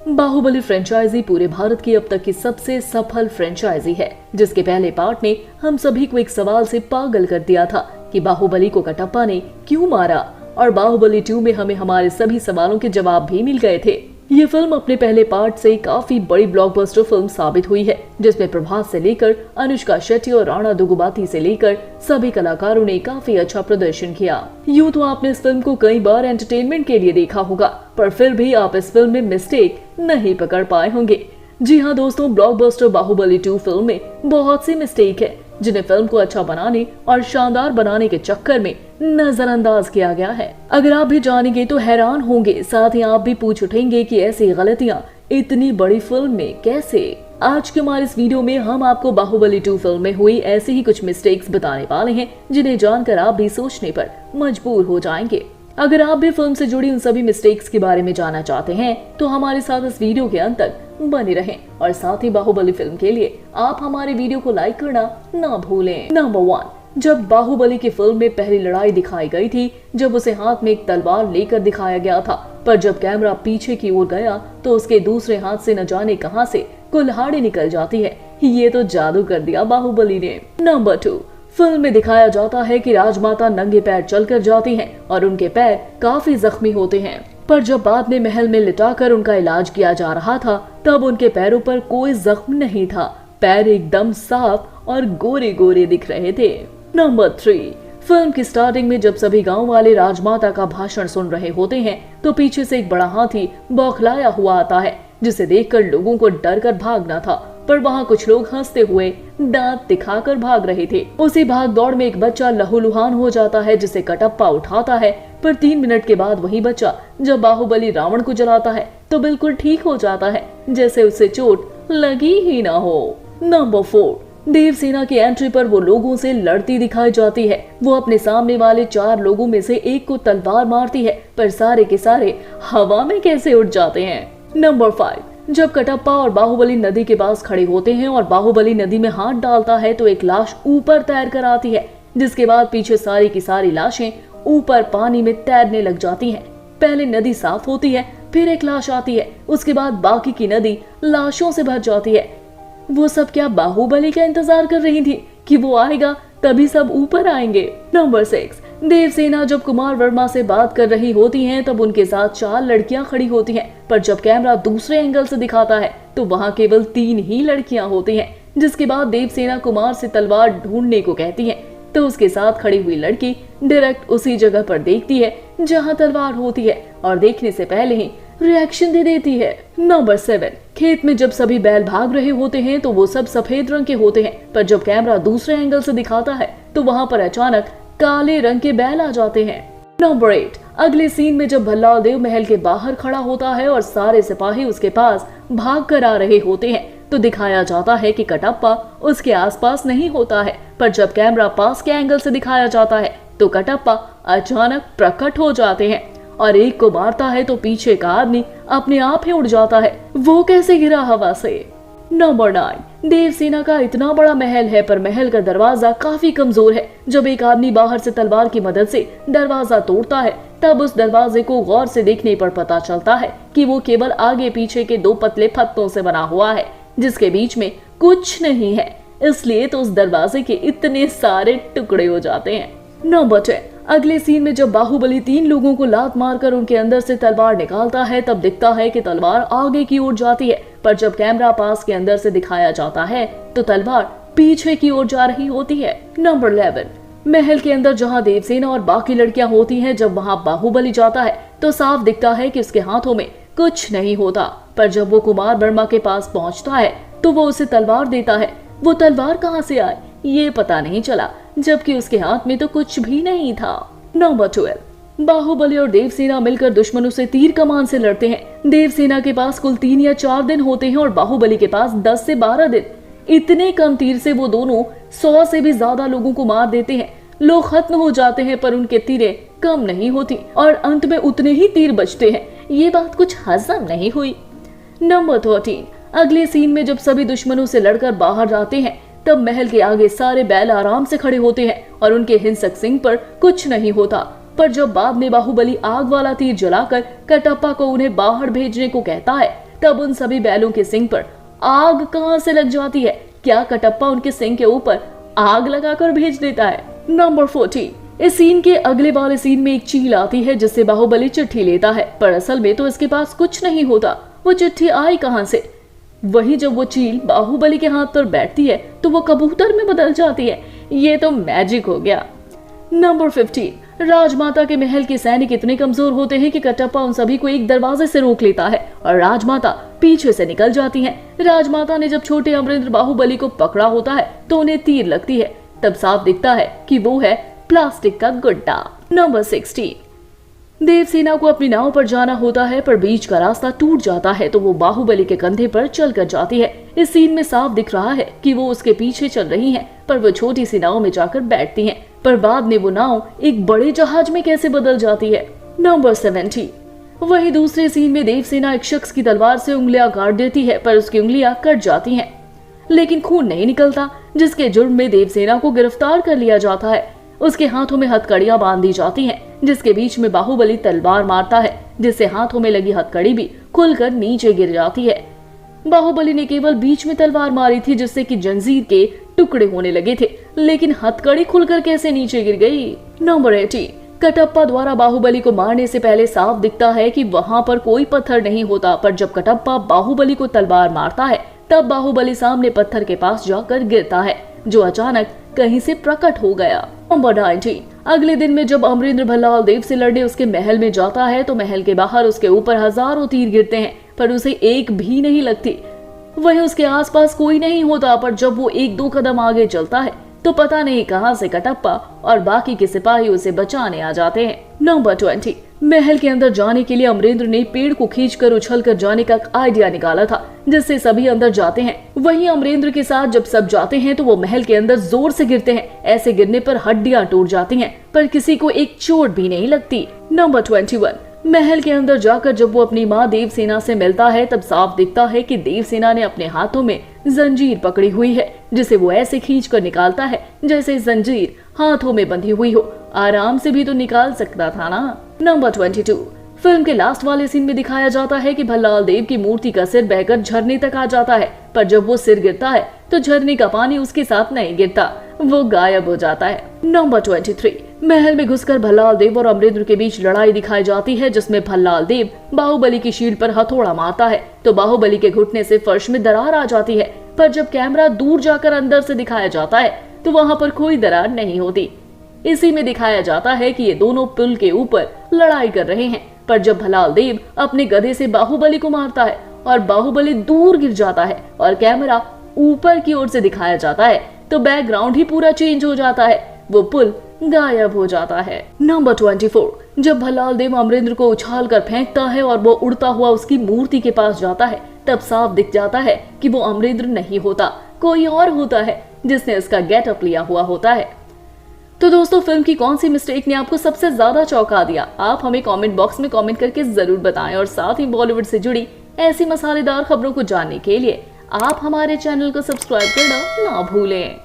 Baahubali franchise पूरे भारत की अब तक की सबसे सफल फ्रेंचाइजी है, जिसके पहले पार्ट ने हम सभी को एक सवाल से पागल कर दिया था कि बाहुबली को कटप्पा ने क्यों मारा, और बाहुबली 2 में हमें हमारे सभी सवालों के जवाब भी मिल गए थे। ये फिल्म अपने पहले पार्ट से काफी बड़ी ब्लॉकबस्टर फिल्म साबित हुई है, जिसमें प्रभास से लेकर अनुष्का शेट्टी और राणा दुगुबाती से लेकर सभी कलाकारों ने काफी अच्छा प्रदर्शन किया। यूं तो आपने इस फिल्म को कई बार एंटरटेनमेंट के लिए देखा होगा, पर फिर भी आप इस फिल्म में मिस्टेक नहीं पकड़ पाए होंगे। जी हाँ दोस्तों, ब्लॉकबस्टर बाहुबली 2 फिल्म में बहुत सी मिस्टेक है, जिन्हें फिल्म को अच्छा बनाने और शानदार बनाने के चक्कर में नजरअंदाज किया गया है। अगर आप भी जानेंगे तो हैरान होंगे, साथ ही आप भी पूछ उठेंगे कि ऐसी गलतियां इतनी बड़ी फिल्म में कैसे। आज के हमारे इस वीडियो में हम आपको बाहुबली 2 फिल्म में हुई ऐसी ही कुछ मिस्टेक्स बताने वाले हैं, जिन्हें जानकर आप भी सोचने पर मजबूर हो जाएंगे। अगर आप भी फिल्म से जुड़ी उन सभी मिस्टेक्स के बारे में जानना चाहते हैं तो हमारे साथ इस वीडियो के अंत तक बने रहें, और साथ ही बाहुबली फिल्म के लिए आप हमारे वीडियो को लाइक करना ना भूलें। नंबर 1, जब बाहुबली की फिल्म में पहली लड़ाई दिखाई गई थी, जब उसे हाथ में एक तलवार लेकर दिखाया गया था, पर जब कैमरा पीछे की ओर गया तो उसके दूसरे हाथ से न जाने कहां से कुल्हाड़ी निकल जाती है। ये तो जादू कर दिया बाहुबली ने। नंबर 2, फिल्म में दिखाया जाता है कि राजमाता नंगे पैर चलकर जाती हैं और उनके पैर काफी जख्मी होते हैं, पर जब बाद में महल में लिटाकर उनका इलाज किया जा रहा था तब उनके पैरों पर कोई जख्म नहीं था। पैर एकदम साफ और गोरे गोरे दिख रहे थे। नंबर 3, फिल्म की स्टार्टिंग में जब सभी गांव वाले राजमाता का भाषण सुन रहे होते हैं तो पीछे से एक बड़ा हाथी बौखलाया हुआ आता है, जिसे देखकर लोगों को डर कर भागना था, पर वहाँ कुछ लोग हंसते हुए दांत दिखाकर भाग रहे थे। उसी भाग दौड़ में एक बच्चा लहूलुहान हो जाता है, जिसे कटप्पा उठाता है, पर 3 मिनट के बाद वही बच्चा जब बाहुबली रावण को जलाता है तो बिल्कुल ठीक हो जाता है, जैसे उसे चोट लगी ही ना हो। नंबर 4, देवसेना की एंट्री पर वो लोगों से लड़ती दिखाई जाती है। वो अपने सामने वाले 4 लोगों में से एक को तलवार मारती है, पर सारे के सारे हवा में कैसे उड़ जाते हैं। नंबर 5, जब कटप्पा और बाहुबली नदी के पास खड़े होते हैं और बाहुबली नदी में हाथ डालता है तो एक लाश ऊपर तैर कर आती है, जिसके बाद पीछे सारी की सारी लाशें ऊपर पानी में तैरने लग जाती हैं। पहले नदी साफ होती है, फिर एक लाश आती है, उसके बाद बाकी की नदी लाशों से भर जाती है। वो सब क्या बाहुबली का इंतजार कर रही थी कि वो आएगा तभी सब ऊपर आएंगे। नंबर 6, देवसेना जब कुमार वर्मा से बात कर रही होती हैं तब उनके साथ 4 लड़कियां खड़ी होती हैं, पर जब कैमरा दूसरे एंगल से दिखाता है तो वहां केवल 3 ही लड़कियां होती हैं। जिसके बाद देवसेना कुमार से तलवार ढूंढने को कहती है तो उसके साथ खड़ी हुई लड़की डायरेक्ट उसी जगह पर देखती है जहां तलवार होती है और देखने से पहले ही रिएक्शन दे देती है। नंबर 7, खेत में जब सभी बैल भाग रहे होते हैं तो वो सब सफेद रंग के होते हैं, पर जब कैमरा दूसरे एंगल से दिखाता है तो वहां पर अचानक काले रंग के बैल आ जाते हैं। नंबर 8, अगले सीन में जब भल्लाल देव महल के बाहर खड़ा होता है और सारे सिपाही उसके पास भाग कर आ रहे होते हैं तो दिखाया जाता है कि कटप्पा उसके आसपास नहीं होता है, पर जब कैमरा पास के एंगल से दिखाया जाता है तो कटप्पा अचानक प्रकट हो जाते हैं और एक को मारता है तो पीछे का आदमी अपने आप ही उड़ जाता है। वो कैसे गिरा हवा से। नंबर 9, देवसेना का इतना बड़ा महल है पर महल का दरवाजा काफी कमजोर है। जब एक आदमी बाहर से तलवार की मदद से दरवाजा तोड़ता है तब उस दरवाजे को गौर से देखने पर पता चलता है कि वो केवल आगे पीछे के 2 पतले फत्तों से बना हुआ है, जिसके बीच में कुछ नहीं है, इसलिए तो उस दरवाजे के इतने सारे टुकड़े हो जाते हैं। नंबर 10, अगले सीन में जब बाहुबली 3 लोगों को लात मारकर उनके अंदर से तलवार निकालता है तब दिखता है कि तलवार आगे की ओर जाती है, पर जब कैमरा पास के अंदर से दिखाया जाता है तो तलवार पीछे की ओर जा रही होती है। नंबर 11, महल के अंदर जहां देवसेना और बाकी लड़कियां होती हैं, जब वहां बाहुबली जाता है तो साफ दिखता है कि उसके हाथों में कुछ नहीं होता, पर जब वो कुमार वर्मा के पास पहुंचता है तो वो उसे तलवार देता है। वो तलवार कहां से आई ये पता नहीं चला, जबकि उसके हाथ में तो कुछ भी नहीं था। नंबर 12, बाहुबली और देवसेना मिलकर दुश्मनों से तीर कमान से लड़ते हैं। देवसेना के पास कुल 3 या 4 दिन होते हैं और बाहुबली के पास 10 से 12 दिन। इतने कम तीर से वो दोनों 100 से भी ज्यादा लोगों को मार देते हैं। लोग खत्म हो जाते हैं पर उनके तीरें कम नहीं होती और अंत में उतने ही तीर बचते हैं। ये बात कुछ हजम नहीं हुई। नंबर 13, अगले सीन में जब सभी दुश्मनों से लड़कर बाहर आते हैं तब महल के आगे सारे बैल आराम से खड़े होते हैं और उनके हिंसक सिंह पर कुछ नहीं होता, पर जब बाद में बाहुबली आग वाला तीर जलाकर कटप्पा को उन्हें बाहर भेजने को कहता है तब उन सभी बैलों के सिंग पर आग कहां से लग जाती है? क्या कटप्पा उनके सिंग के ऊपर आग लगाकर भेज देता है? नंबर 14। इस सीन के अगले वाले सीन में एक चील आती है जिससे बाहुबली चिट्ठी लेता है, पर असल में तो इसके पास कुछ नहीं होता। वो चिट्ठी आई कहां से? वही जब वो चील बाहुबली के हाथ पर बैठती है तो वो कबूतर में बदल जाती है। ये तो मैजिक हो गया। नंबर 15। राजमाता के महल के सैनिक इतने कमजोर होते हैं कि कटप्पा उन सभी को एक दरवाजे से रोक लेता है और राजमाता पीछे से निकल जाती हैं। राजमाता ने जब छोटे अमरेंद्र बाहुबली को पकड़ा होता है तो उन्हें तीर लगती है। तब साफ दिखता है कि वो है प्लास्टिक का गुड्डा। नंबर 16। देवसेना को अपनी नाव पर जाना होता है, पर बीच का रास्ता टूट जाता है तो वो बाहुबली के कंधे पर चलकर जाती है। इस सीन में साफ दिख रहा है कि वो उसके पीछे चल रही हैं, पर वो छोटी सी नाव में जाकर बैठती हैं। पर बाद में वो नाव एक बड़े जहाज में कैसे बदल जाती है? नंबर 17। वही दूसरे सीन में देवसेना एक शख्स की तलवार से उंगलियां काट देती है, पर उसकी उंगलियां कट जाती हैं, लेकिन खून नहीं निकलता, जिसके जुर्म में देवसेना को गिरफ्तार कर लिया जाता है। उसके हाथों में हथकड़ियां बांध दी जाती हैं, जिसके बीच में बाहुबली तलवार मारता है, जिससे हाथों में लगी हथकड़ी भी खुलकर नीचे गिर जाती है। बाहुबली ने केवल बीच में तलवार मारी थी जिससे कि जंजीर के टुकड़े होने लगे थे, लेकिन हथकड़ी खुलकर कैसे नीचे गिर गई? नंबर 18। कटप्पा द्वारा बाहुबली को मारने से पहले साफ दिखता है कि वहां पर कोई पत्थर नहीं होता, पर जब कटप्पा बाहुबली को तलवार मारता है तब बाहुबली सामने पत्थर के पास जाकर गिरता है, जो अचानक कहीं से प्रकट हो गया। नंबर 19। अगले दिन में जब अमरेंद्र भल्लाल देव से लड़ने उसके महल में जाता है तो महल के बाहर उसके ऊपर हजारों तीर गिरते हैं, पर उसे एक भी नहीं लगती। वहीं उसके आसपास कोई नहीं होता, पर जब वो 1-2 कदम आगे चलता है तो पता नहीं कहां से कटप्पा और बाकी के सिपाही उसे बचाने आ जाते हैं। नंबर 20। महल के अंदर जाने के लिए अमरेंद्र ने पेड़ को खींचकर उछलकर जाने का आइडिया निकाला था, जिससे सभी अंदर जाते हैं। वहीं अमरेंद्र के साथ जब सब जाते हैं तो वो महल के अंदर जोर से गिरते हैं। ऐसे गिरने पर हड्डियां टूट जाती हैं, पर किसी को एक चोट भी नहीं लगती। नंबर 21। महल के अंदर जाकर जब वो अपनी माँ देवसेना से मिलता है तब साफ दिखता है कि देवसेना ने अपने हाथों में जंजीर पकड़ी हुई है, जिसे वो ऐसे खींच कर निकालता है जैसे जंजीर हाथों में बंधी हुई हो। आराम से भी तो निकाल सकता था ना। नंबर 22। फिल्म के लास्ट वाले सीन में दिखाया जाता है कि भल्लाल देव की मूर्ति का सिर बहकर झरने तक आ जाता है, पर जब वो सिर गिरता है तो झरने का पानी उसके साथ नहीं गिरता, वो गायब हो जाता है। नंबर 23। महल में घुसकर भल्लाल देव और अमरेंद्र के बीच लड़ाई दिखाई जाती है, जिसमें भल्लाल देव बाहुबली की शील्ड पर हथौड़ा मारता है तो बाहुबली के घुटने से फर्श में दरार आ जाती है, पर जब कैमरा दूर जाकर अंदर से दिखाया जाता है तो वहाँ पर कोई दरार नहीं होती। इसी में दिखाया जाता है कि ये दोनों पुल के ऊपर लड़ाई कर रहे हैं, पर जब भल्लाल देव अपने गधे से बाहुबली को मारता है और बाहुबली दूर गिर जाता है और कैमरा ऊपर की ओर से दिखाया जाता है तो बैकग्राउंड ही पूरा चेंज हो जाता है, वो पुल गायब हो जाता है। नंबर 24। जब भल्लाल देव अमरेंद्र को उछाल कर फेंकता है और वो उड़ता हुआ उसकी मूर्ति के पास जाता है तब साफ दिख जाता है कि वो अमरेंद्र नहीं होता, कोई और होता है जिसने उसका गेटअप लिया हुआ होता है। तो दोस्तों, फिल्म की कौन सी मिस्टेक ने आपको सबसे ज्यादा चौंका दिया? आप हमें कमेंट बॉक्स में कमेंट करके जरूर बताएं और साथ ही बॉलीवुड से जुड़ी ऐसी मसालेदार खबरों को जानने के लिए आप हमारे चैनल को सब्सक्राइब करना ना भूलें।